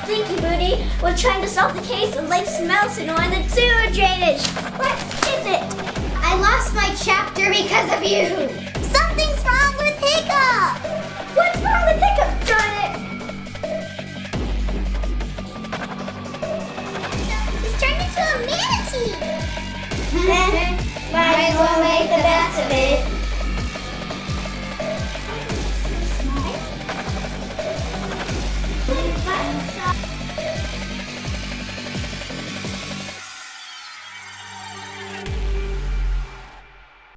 Stinky Booty was trying to solve the case of Lake Smelsenor and the sewer drainage. What is it? I lost my chapter because of you. Something's wrong with Hiccup. What's wrong with Hiccup, darn it? He's turned into a manatee. Might as well make the best of it.